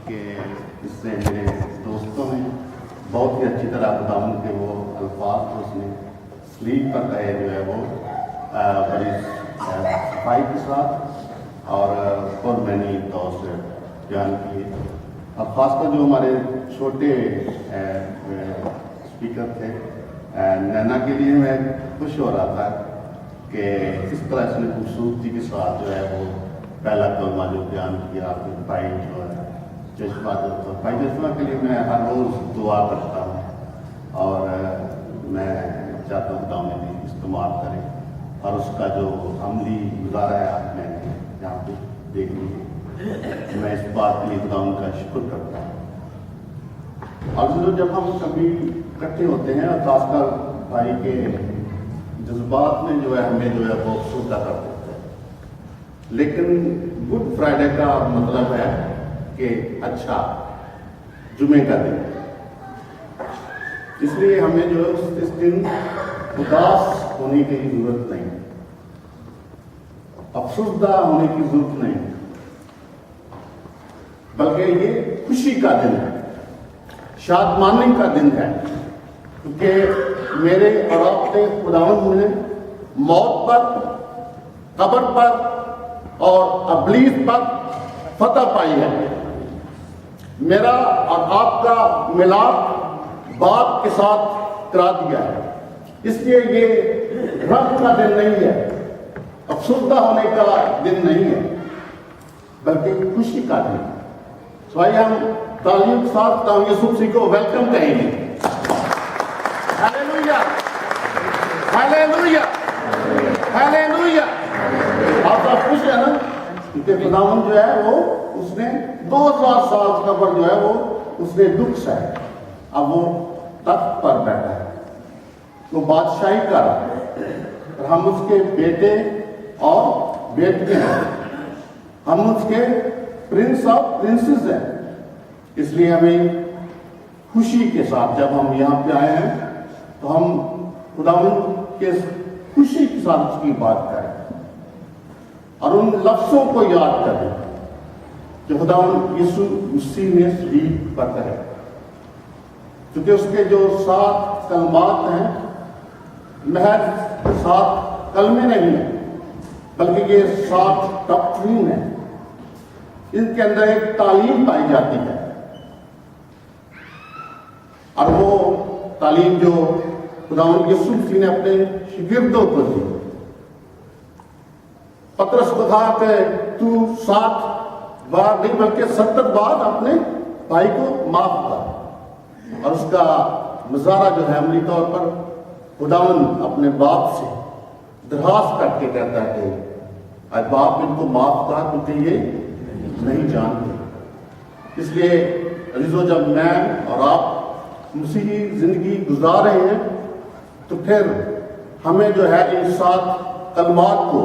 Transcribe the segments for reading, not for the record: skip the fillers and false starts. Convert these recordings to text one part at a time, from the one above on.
کہ اس سے میرے دوستوں نے بہت ہی اچھی طرح خداوند کے وہ الفاظ اس نے سلیپ پر کہے جو ہے وہ بڑی صفائی کے ساتھ اور پر معنی طور سے بیان کیے. اور خاص کر جو ہمارے چھوٹے اسپیکر تھے نینا کے لیے میں خوش ہو رہا تھا کہ کس طرح اس نے خوبصورتی کے ساتھ جو ہے وہ پہلا کلمہ جو بیان کیا آپ نے بھائی جو ہے چشمہ جو بھائی چشمہ کے لیے میں ہر روز دعا کرتا ہوں اور میں چاہتا ہوں خدا میں استعمال کریں اور اس کا جو عملی گزارا ہے آپ نے یہاں پہ دیکھ لیجیے. میں اس بات کے لیے خدا ان کا شکر کرتا ہوں. اور جب ہم کبھی اکٹھے ہوتے ہیں اور خاص کر بھائی کے جذبات میں جو ہے ہمیں جو ہے وہ افسردہ کر دیتے ہیں. لیکن گڈ فرائیڈے کا مطلب ہے کہ اچھا جمعے کا دن, اس لیے ہمیں جو ہے اس دن اداس ہونے کی ضرورت نہیں, افسردہ ہونے کی ضرورت نہیں, بلکہ یہ خوشی کا دن ہے, شادمانی کا دن ہے. کیونکہ میرے اور آپ کے خداوند نے موت پر, قبر پر اور ابلیس پر فتح پائی ہے. میرا اور آپ کا ملاپ باپ کے ساتھ کرا دیا ہے. اس لیے یہ غم کا دن نہیں ہے, افسردہ ہونے کا دن نہیں ہے, بلکہ خوشی کا دن ہے. تو آئیے ہم تعلیم کے ساتھ یسوع مسیح کو ویلکم کہیں گے. Hallelujah, hallelujah, hallelujah. آپ سب خوش ہیں نا, کیونکہ خداوند جو ہے وہ اس نے 2000 سال قبل جو ہے وہ اس نے دکھ سہے, اب وہ تخت پر بیٹھا ہے, وہ بادشاہی کر رہا ہے, اور ہم اس کے بیٹے اور بیٹیاں ہیں, ہم اس کے پرنس آف پرنسز ہیں. اس لیے ہمیں خوشی کے ساتھ جب ہم یہاں پہ آئے ہیں تو ہم خداوند کے خوشی کے ساتھ اس کی بات کریں اور ان لفظوں کو یاد کریں جو خداوند یسوع مسیح نے صلیب پر کہے. کیونکہ اس کے جو 7 کلمات ہیں محض 7 کلمے نہیں ہیں, بلکہ یہ 7 ڈاکٹرین ہیں. ان کے اندر ایک تعلیم پائی جاتی ہے, اور وہ تعلیم جو خداوند یسوع مسیح نے اپنے شاگردوں کو دی. پترس کو کہا کہ تو 7 بار نہیں بلکہ 70 بار اپنے بھائی کو معاف کر. اور اس کا نظارہ جو ہے عملی طور پر خداوند اپنے باپ سے درخواست کر کے کہتا ہے کہ اے باپ ان کو معاف کر کیونکہ یہ نہیں جانتے. اس لیے عزیزو جب میں اور آپ مسیحی زندگی گزار رہے ہیں تو پھر ہمیں جو ہے ان 7 کلمات کو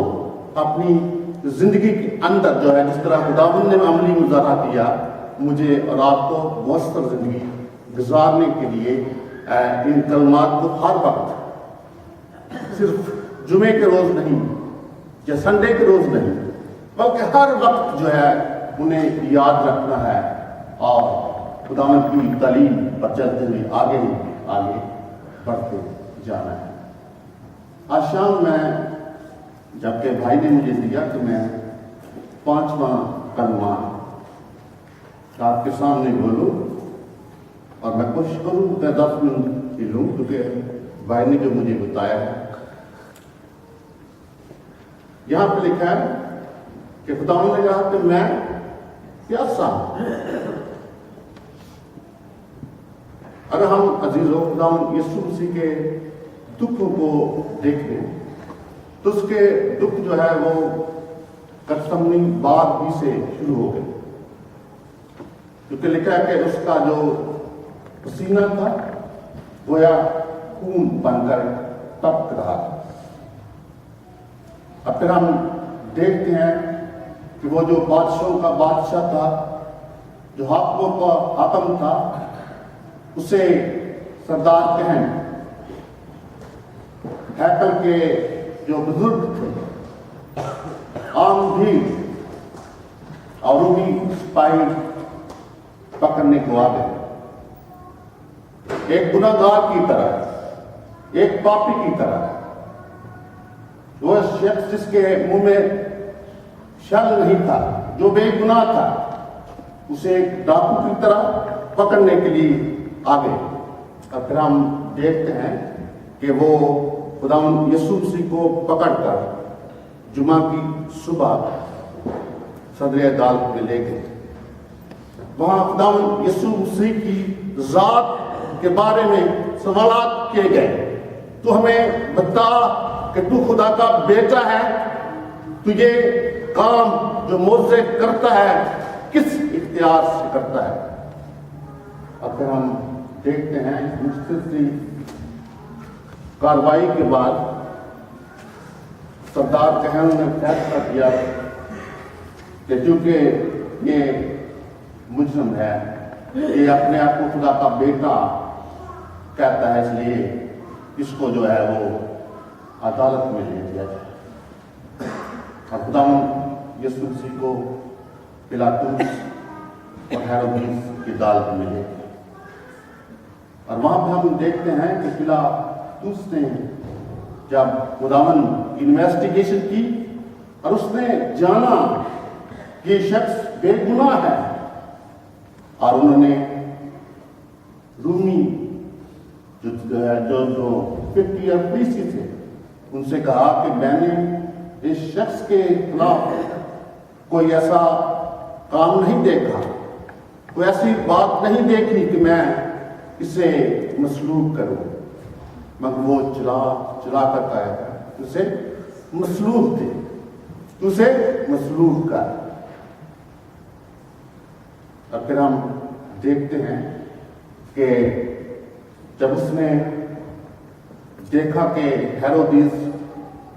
اپنی زندگی کے اندر جو ہے جس طرح خداوند نے عملی مظاہرہ کیا مجھے اور آپ کو مؤثر زندگی گزارنے کے لیے ان کلمات کو ہر وقت, صرف جمعے کے روز نہیں یا سنڈے کے روز نہیں, بلکہ ہر وقت جو ہے انہیں یاد رکھنا ہے اور خداوند کی تعلیم پر چلتے ہوئے آگے بڑھتے جانا ہے. آج شام میں جبکہ بھائی نے مجھے دیا کہ میں 5واں کلمہ آپ کے سامنے بولوں اور میں کوشش کروں کہ 10 منٹ ہی لوں, کیونکہ بھائی نے جو مجھے بتایا ہے یہاں پہ لکھا ہے کہ خداوند نے کہا کہ میں پیاسا ہوں. اگر ہم عزیزو خداوند یسوع مسیح کے دکھوں کو دیکھیں تو اس کے دکھ جو ہے وہ گتسمنی باغ ہی سے شروع ہو گئے, کیونکہ لکھا ہے کہ اس کا جو پسینہ تھا گویا خون بن کر تپک رہا تھا. اور پھر ہم دیکھتے ہیں کہ وہ جو بادشاہوں کا بادشاہ تھا, جو حاکموں کا حاکم تھا, اسے سردار کہن, ہیکل کے جو بزرگ تھے, عام بھی اور رومی سپاہی पकड़ने को आ गए। एक गुनाहगार की तरह, एक पापी की तरह, वो शख्स जिसके मुंह में शल नहीं था, जो बेगुनाह था, उसे एक डाकू की तरह पकड़ने के लिए आ गए। और फिर हम देखते हैं कि वो खुदावंद यीशु मसीह को पकड़कर जुमा की सुबह सदर अदालत में ले गए। वहां खुदावंद यीशु मसीह की जात के बारे में सवालात किए गए। तू हमें बता कि तू खुदा का बेटा है, तू ये काम जो मोज़े करता है किस इख्तियार से करता है। और फिर हम देखते हैं मुश्किल सी कार्रवाई के बाद सरदार कहन ने फैसला किया कि चूंकि ये मुजरिम है, ये अपने आप को खुदा का बेटा कहता है, इसलिए इसको जो है वो अदालत में ले दिया जाए। और खुदावंद यीशु मसीह को पिलातुस और हेरोदेस की अदालत में ले गया। और वहां पे हम देखते हैं कि पिलातुस ने जब खुदावंद इन्वेस्टिगेशन की और उसने जाना कि ये शख्स बेगुनाह है, और उन्होंने रूमी जो 50 और 30 थे उनसे कहा कि मैंने इस शख्स के खिलाफ कोई ऐसा काम नहीं देखा, कोई ऐसी बात नहीं देखी कि मैं इसे मसलूब करूं। मगर वो चला करता है उसे मसलूब दे, उसे मसलूब कर। और फिर हम देखते हैं कि जब उसने देखा कि हेरोदेस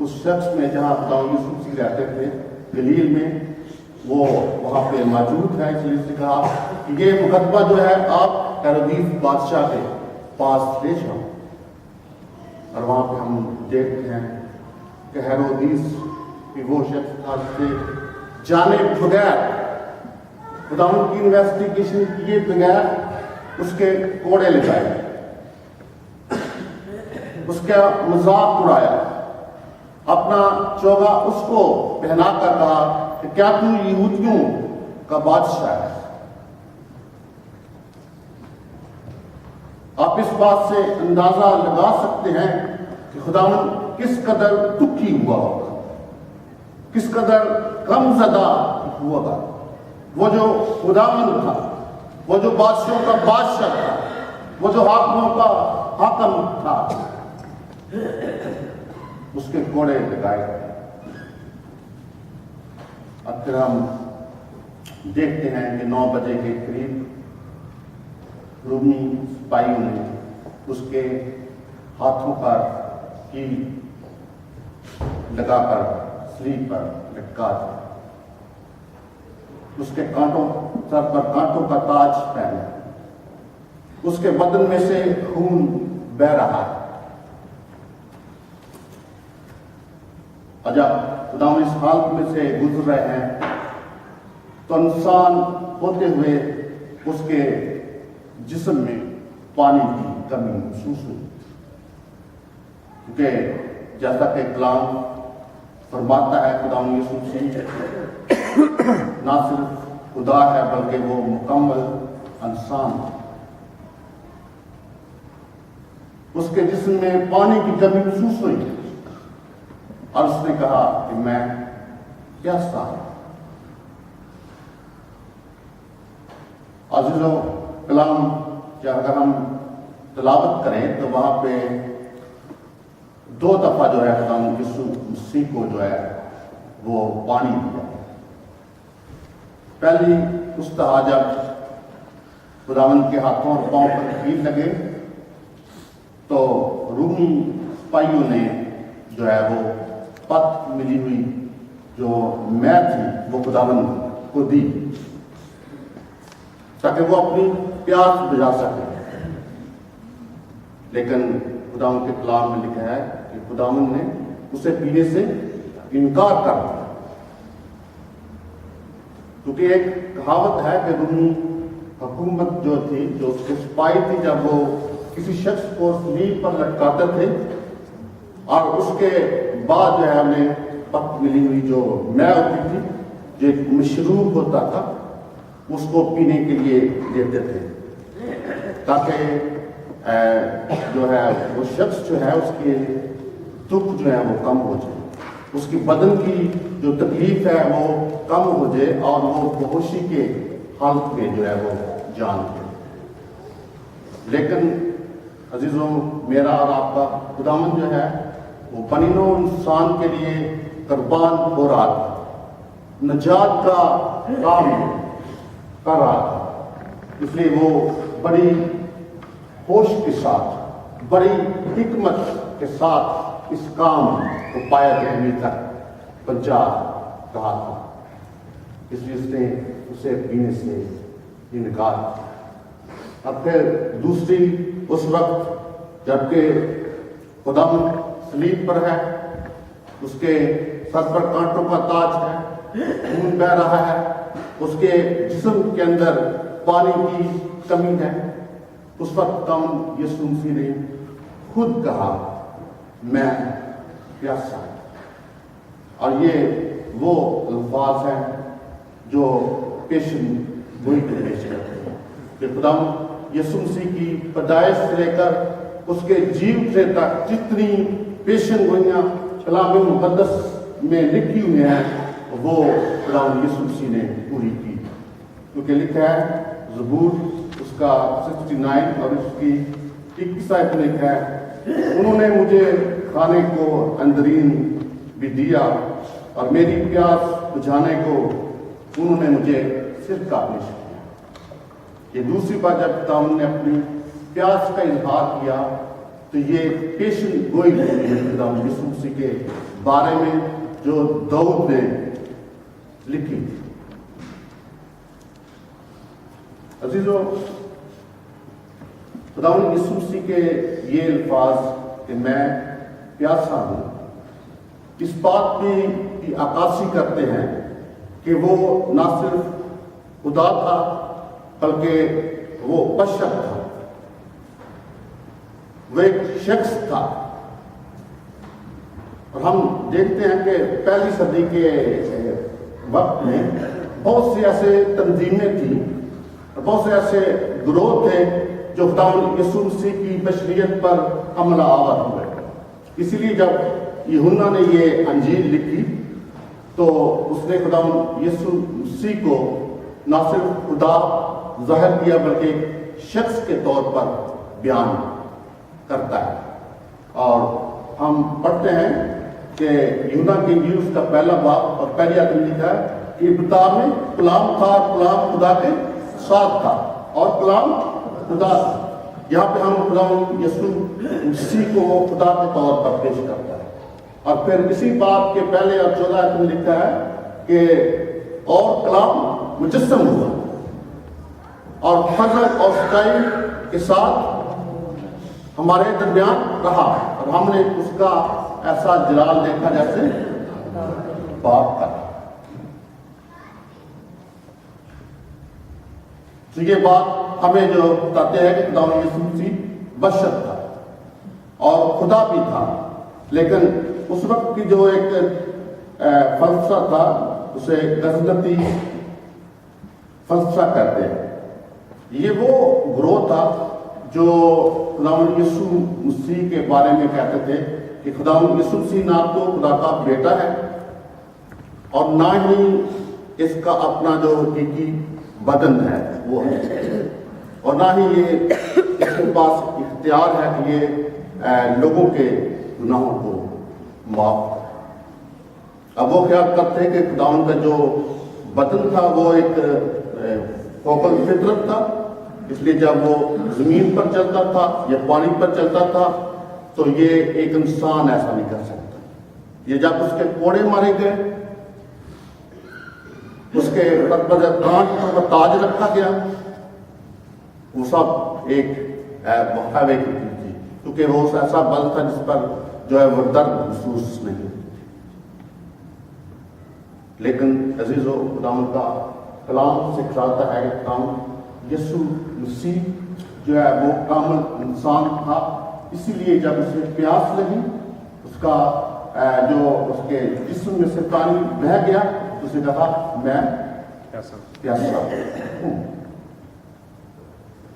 उस शख्स में जहां खुदावंद यीशु मसीह रहते थे गलील में, वो वहां पे मौजूद है, इसलिए उसने कहा कि ये मुकदमा जो है आप हेरोदेस बादशाह के पास ले जाओ। और वहां पे हम देखते हैं कि हेरोदेस कि वो शख्स था जिसे जाने बगैर, खुदावंद की इन्वेस्टिगेशन किए बगैर उसके कोड़े लगाए, उसका मजाक उड़ाया, अपना चोगा उसको पहना कर कहा कि क्या तू यहूदियों का बादशाह है। आप इस बात से अंदाजा लगा सकते हैं कि खुदावंद किस कदर दुखी हुआ होगा, किस कदर गमज़दा हुआ। वो जो खुदावंद था, वो जो बादशाहों का बादशाह था, वो जो हाकिमों का हाकिम था, उसके कोड़े लगाए गए। अब फिर हम देखते हैं कि 9 बजे के करीब रूमी सिपाहियों ने उसके हाथों पर कील लगाकर स्लीव पर लटका दिया, उसके सर पर कांटों का ताज पहना, उसके बदन में से खून बह रहा है। और जब खुदावंद इस हालत में से गुजर रहे हैं तो इंसान होते हुए उसके जिस्म में पानी की कमी महसूस हुई, क्योंकि जैसा कि कलाम फरमाता है खुदावंद यीशु मसीह ना सिर्फ खुदा है बल्कि वो मुकम्मल इंसान है। उसके जिस्म में पानी की कमी महसूस हुई और उसने कहा कि मैं प्यासा हूं। अज़ीज़ों, कलाम अगर हम तिलावत करें तो वहां पे 2 दफा जो है खुदावंद यीशु मसीह को जो है वो पानी दिया। पहली उस तरह जब खुदावंद के हाथों और पांव पर कील लगे तो रूमी सिपाहियों ने जो है वो पत मिली हुई जो मैल थी वो खुदावंद को दी ताकि वो अपनी प्यास बुझा सके। लेकिन खुदावंद के कलाम में लिखा है कि खुदावंद ने उसे पीने से इनकार कर दिया, क्योंकि एक कहावत है कि रूमी حکومت جو تھی، جو اس کی سپاہی تھی، جب وہ کسی شخص کو سلیب پر لٹکاتے تھے اور اس کے بعد جو ہے ہمیں پک ملی ہوئی جو مے ہوتی تھی، جو ایک مشروب ہوتا تھا، اس کو پینے کے لیے دیتے تھے تاکہ جو ہے وہ شخص جو ہے اس کے دکھ جو ہے وہ کم ہو جائے، اس کی بدن کی جو تکلیف ہے وہ کم ہو جائے اور وہ بہوشی کے حالت میں جو ہے وہ جان دے۔ لیکن عزیزوں، میرا اور آپ کا خداوند جو ہے وہ بنی نوع انسان کے لیے قربان ہو رہا تھا، نجات کا کام کر رہا تھا، اس لیے وہ بڑی ہوش کے ساتھ، بڑی حکمت کے ساتھ اس کام کو پایا دہانی تک پہنچا رہا تھا، اس لیے اس نے اسے پینے سے انکار کیا۔ اب پھر دوسری، اس وقت جبکہ خداوند صلیب پر ہے، اس کے سر پر کانٹوں کا تاج ہے، خون بہہ رہا ہے، اس کے جسم کے اندر پانی کی کمی ہے، اس وقت خداوند یسوع مسیح نے خود کہا میں پیاسا ہوں، اور یہ وہ الفاظ ہیں جو پیشن گوئی کو پیش کرتے ہیں کہ خداوند یسوع مسیح کی پیدائش سے لے کر اس کے جیوتے تک جتنی پیشن گوئیاں کلام مقدس میں لکھی ہوئی ہیں وہ خداوند یسوع مسیح نے پوری کی، کیونکہ لکھا ہے زبور اس کا 69 اور اس کی 21 آیت میں لکھا ہے انہوں نے مجھے کھانے کو اندرین بھی دیا اور میری پیاس بجھانے کو انہوں نے مجھے سرکہ پیش کیا۔ یہ دوسری بار جب خداوند نے اپنی پیاس کا اظہار کیا تو یہ پیشن گوئی خداوند یسوع مسیح کے بارے میں جو داؤد نے لکھی تھی۔ عزیزو، خداوند یسوع مسیح کے یہ الفاظ کہ میں پیاسا ہوں، اس بات کی عکاسی کرتے ہیں کہ وہ نہ صرف خدا تھا بلکہ وہ بشر تھا، وہ ایک شخص تھا۔ اور ہم دیکھتے ہیں کہ پہلی صدی کے وقت میں بہت سی ایسے تنظیمیں تھیں، بہت سے ایسے گروہ تھے جو خداوند یسوع مسیح کی بشریت پر عمل آور ہوئے۔ اسی لیے جب یوحنا نے یہ انجیل لکھی تو اس نے خداوند یسوع مسیح کو نہ صرف خدا ظاہر کیا بلکہ ایک شخص کے طور پر بیان کرتا ہے۔ اور ہم پڑھتے ہیں کہ یوحنا کی انجیل اس کا پہلا باب اور پہلی آیت میں لکھا ہے کہ ابتدا میں کلام تھا، کلام خدا کے ساتھ تھا اور کلام خدا تھا۔ یہاں پہ ہم خداوند یسوع مسیح کو خدا کے طور پر پیش کرتا ہے۔ اور پھر اسی باب کے پہلے اور 14 آیت میں لکھا ہے کہ اور کلام مجسم ہوا اور فضل اور سچائی کے ساتھ ہمارے درمیان رہا، اور ہم نے اس کا ایسا جلال دیکھا جیسے باپ کا۔ تو یہ بات ہمیں جو بتاتے ہیں کہ خداوند یسوع مسیح بشر تھا اور خدا بھی تھا، لیکن اس وقت کی جو ایک فلسفہ تھا اسے غزنتی فلسفہ کہتے ہیں۔ یہ وہ گروہ تھا جو خداوند یسوع مسیح کے بارے میں کہتے تھے کہ خداوند یسوع مسیح نہ تو خدا کا بیٹا ہے اور نہ ہی اس کا اپنا جو حقیقی بدن ہے وہ ہے، اور نہ ہی یہ اس کے پاس اختیار ہے کہ یہ لوگوں کے گناہوں کو معاف کرے۔ اب وہ خیال کرتے ہیں کہ خداوند کا جو بدن تھا وہ ایک فوق الفطرت تھا، اس لیے جب وہ زمین پر چلتا تھا یا پانی پر چلتا تھا تو یہ ایک انسان ایسا نہیں کر سکتا۔ یہ جب اس کے کوڑے مارے گئے، اس کے پر جب کانٹ پر تاج رکھا گیا، وہ سب ایک محاوے کی تھی، کیونکہ وہ ایسا بل تھا جس پر جو ہے وہ درد محسوس نہیں ہوتی۔ لیکن عزیزو، خداوند کا کلام سکھاتا ہے کہ यीशु मसीह जो है वो कामिल इंसान था, इसीलिए जब उसे प्यास लगी, उसका जो उसके जिस्म में से पानी बह गया, तो उसे कहा मैं प्यासा हूँ।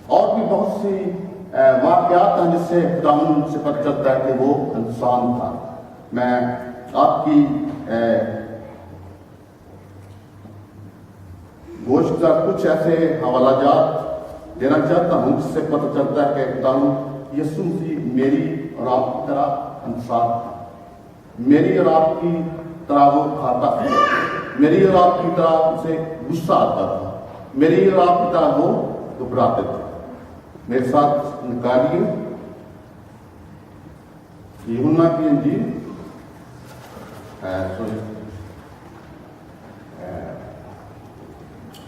और भी बहुत सी वाकयात हैं जिससे खुदावन से पता चलता है कि वो इंसान था। मैं आपकी गोश्त का कुछ ऐसे हवालाजात देना चाहता हूँ जिससे पता चलता है कि खुदावन यीशु मसीह मेरी और आपकी तरह इंसान था, मेरी और आपकी तरह वो खाता था, मेरी और आपकी तरह उसे गुस्सा आता था, मेरी और आपकी तरह वो घबराते थे। मेरे साथ निकालिए यूहन्ना की इंजील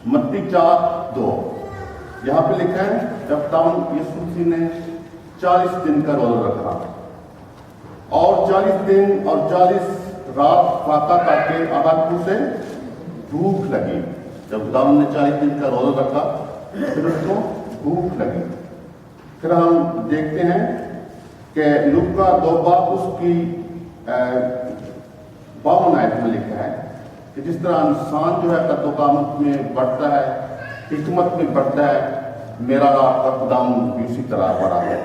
मत्ती 4:2। यहाँ पे लिखा है जब खुदावन यीशु मसीह ने 40 दिन का रोजा रखा और 40 दिन और 40 रात फाका करके अब उसे भूख लगी। जब खुदावन ने 40 दिन का रोजा रखा फिर उसको भूख लगी। फिर हम देखते हैं कि लूका 2 बाब उसकी 52 आयत में लिखा है कि जिस तरह इंसान जो है कद्दोकामत में बढ़ता है, हिकमत में बढ़ता है, मेरा आपका खुदावन भी उसी तरह बढ़ा है।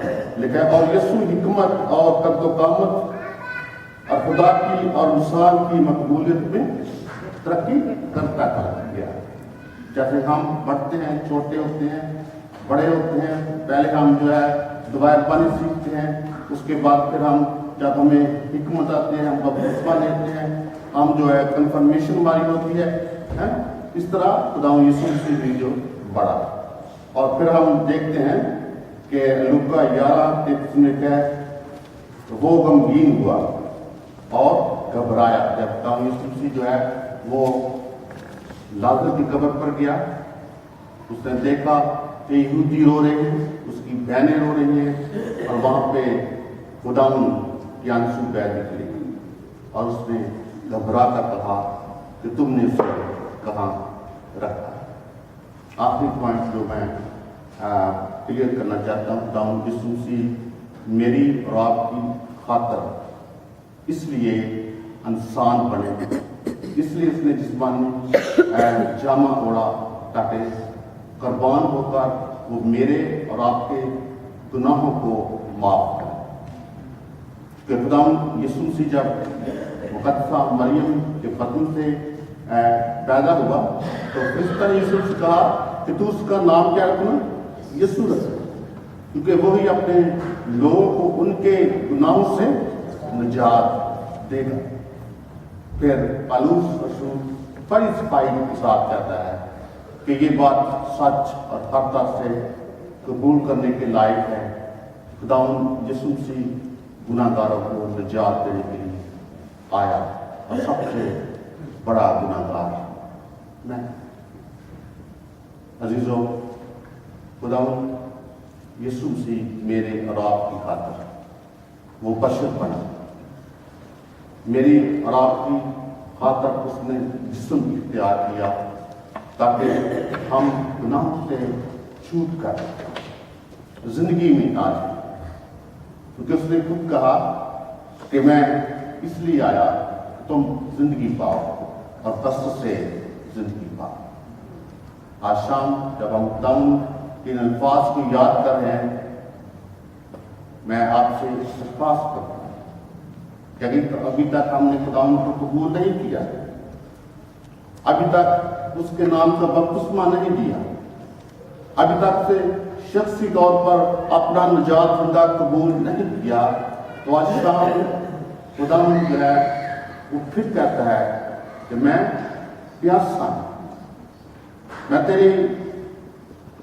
लिखा है और यीशु हिकमत और कद्दोकामत और खुदा की और इंसान की मकबूलियत में तरक्की करता गया। जैसे हम बढ़ते हैं, छोटे होते हैं, बड़े होते हैं, पहले हम जो है दुआएं पानी सीखते हैं, उसके बाद फिर हम जब हमें हिकमत आती है, हम बपतिस्मा लेते हैं, हम जो है कन्फर्मेशन हमारी होती है? इस तरह खुदावन यीशु मसीह भी जो बढ़ा। और फिर हम देखते हैं कि लूका 11:33 में क्या है, वो गमगीन हुआ और घबराया। जब खुदावन यीशु मसीह जो है वो लाजर की कब्र पर गया, उसने देखा कि यहूदी रो रहे हैं, उसकी बहनें रो रही हैं और वहां पे खुदावन की आंसू बह निकले और उसने घबरा कर कहा कि तुमने उसे कहाँ रखा। आखिरी पॉइंट जो मैं क्लियर करना चाहता हूँ, खुदावन यीशु मसीह मेरी और आपकी खातर इसलिए इंसान बने, इसलिए उसने जिस्मानी जामा ओढ़ा ताकि कुर्बान होकर वो मेरे और आपके गुनाहों को माफ करे। कि खुदावन यीशु मसीह जब मुकद्दसा मरियम के बदन से पैदा हुआ तो फिर यीशु से कहा कि तू उसका नाम क्या रखना, यीशु रखना, क्योंकि वही अपने लोगों को उनके गुनाहों से निजात देगा। फिर पौलुस रसूल बड़ी सफाई के साथ कहता है कि ये बात सच और हरता से कबूल करने के लायक है। खुदावन यीशु मसीह गुनाहगारों को निजात देने के लिए आया और सबसे बड़ा गुनाहगार मैं। अजीजों, खुदावन यीशु मसीह मेरे और आपकी खातिर वो बशर बना, मेरी और आपकी खातिर उसने जिस्म इख्तियार किया ताकि हम गुनाहों से छूट कर जिंदगी में आ जाए। क्योंकि उसने खुद कहा कि मैं इसलिए आया कि तुम जिंदगी पाओ और कष्ट से जिंदगी पाओ। आज शाम जब हम खुदावन के इन अल्फाज को याद कर रहे हैं, मैं आपसे दरख्वास्त करता हूँ कि अभी तक हमने खुदावन को कबूल नहीं किया, अभी तक उसके नाम का बपतिस्मा नहीं दिया, अभी तक से शख्सी तौर पर अपना निजात खुदा कबूल नहीं किया, तो आज शाम खुदावन जो है वो फिर कहता है कि मैं प्यासा हूं, मैं तेरे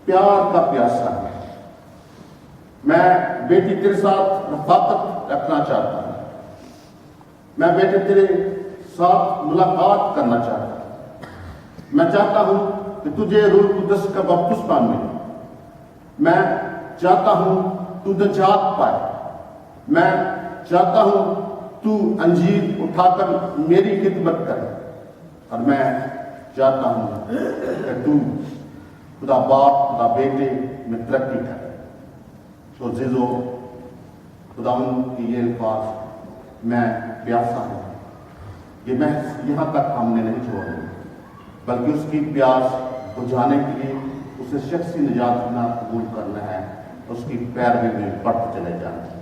प्यार का प्यासा हूं, मैं बेटी तेरे साथ रफाकत रखना चाहता हूं, मैं बेटे तेरे साथ मुलाकात करना चाहता हूं, मैं चाहता हूं कि तुझे रूह कुदस का बपतिस्मा मिले, मैं चाहता हूं तू निजात पाए, मैं चाहता हूं तू अंजीर उठाकर मेरी खिदमत करे और मैं चाहता हूं कि तू खुदा बाप खुदा बेटे में तरक्की करे। तो अज़ीज़ों, खुदा की ये अल्फाज मैं प्यासा हूँ, ये मैं यहाँ तक हमने नहीं छोड़े, बल्कि उसकी प्यास बुझाने के लिए उसे शख्सी निजात ना कबूल करना है, उसकी पैरवी में बढ़ते चले जाना है।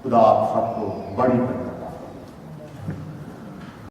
खुदा आप सबको बड़ी